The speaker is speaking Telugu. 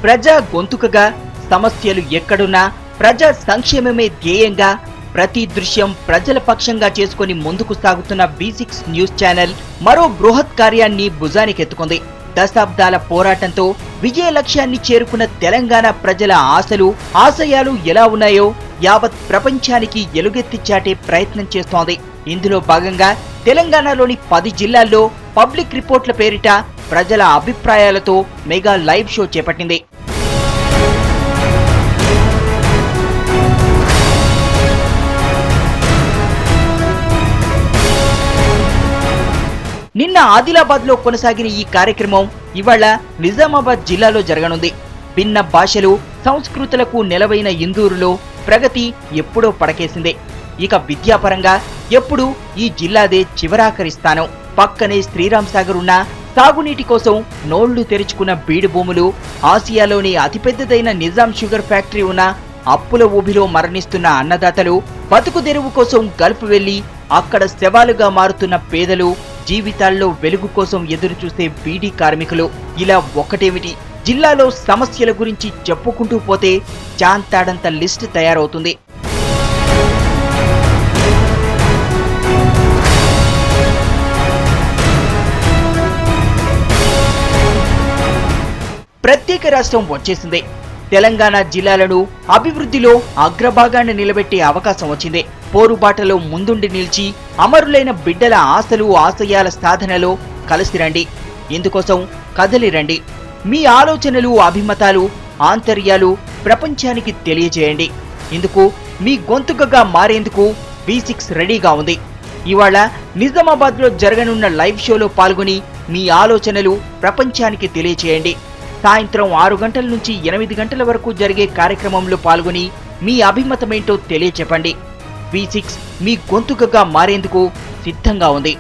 ప్రజా గొంతుకగా, సమస్యలు ఎక్కడున్నా ప్రజా సంక్షేమమే ధ్యేయంగా ప్రతి దృశ్యం ప్రజల పక్షంగా చేసుకుని ముందుకు సాగుతున్న V6 న్యూస్ ఛానల్ మరో బృహత్ కార్యాన్ని భుజానికెత్తుకుంది. దశాబ్దాల పోరాటంతో విజయ లక్ష్యాన్ని చేరుకున్న తెలంగాణ ప్రజల ఆశలు, ఆశయాలు ఎలా ఉన్నాయో యావత్ ప్రపంచానికి ఎలుగెత్తి చాటే ప్రయత్నం చేస్తోంది. ఇందులో భాగంగా తెలంగాణలోని 10 జిల్లాల్లో పబ్లిక్ రిపోర్ట్ల పేరిట ప్రజల అభిప్రాయాలతో మెగా లైవ్ షో చేపట్టింది. నిన్న ఆదిలాబాద్ లో కొనసాగిన ఈ కార్యక్రమం ఇవాళ నిజామాబాద్ జిల్లాలో జరగనుంది. భిన్న భాషలు, సంస్కృతులకు నెలవైన ఇందూరులో ప్రగతి ఎప్పుడో పడకేసిందే. ఇక విద్యాపరంగా ఎప్పుడు ఈ జిల్లాదే చివరాఖరి స్థానం. పక్కనే శ్రీరామ్ సాగర్ ఉన్న సాగునీటి కోసం నోళ్లు తెరుచుకున్న బీడు భూములు, ఆసియాలోని అతిపెద్దదైన నిజాం షుగర్ ఫ్యాక్టరీ ఉన్న అప్పుల ఊబిలో మరణిస్తున్న అన్నదాతలు, బతుకు తెరువు కోసం గల్ఫ్ వెళ్లి అక్కడ శవాలుగా మారుతున్న పేదలు, జీవితాల్లో వెలుగు కోసం ఎదురు చూసే బీడీ కార్మికులు, ఇలా ఒక్కటేమిటి జిల్లాలో సమస్యల గురించి చెప్పుకుంటూ పోతే చాంతాడంత లిస్ట్ తయారవుతుంది. ప్రత్యేక రాష్ట్రం వచ్చేసింది. తెలంగాణ జిల్లాలను అభివృద్ధిలో అగ్రభాగాన్ని నిలబెట్టే అవకాశం వచ్చింది. పోరుబాటలో ముందుండి నిలిచి అమరులైన బిడ్డల ఆశలు, ఆశయాల సాధనలో కలిసి రండి. ఇందుకోసం కదలి రండి. మీ ఆలోచనలు, అభిమతాలు, ఆంతర్యాలు ప్రపంచానికి తెలియజేయండి. ఇందుకు మీ గొంతుకగా మారేందుకు V6 రెడీగా ఉంది. ఇవాళ నిజామాబాద్ లో జరగనున్న లైవ్ షోలో పాల్గొని మీ ఆలోచనలు ప్రపంచానికి తెలియజేయండి. సాయంత్రం 6 గంటల నుంచి 8 గంటల వరకు జరిగే కార్యక్రమంలో పాల్గొని మీ అభిమతమేంటో తెలియచెప్పండి. V6 మీ గొంతుకగా మారేందుకు సిద్ధంగా ఉంది.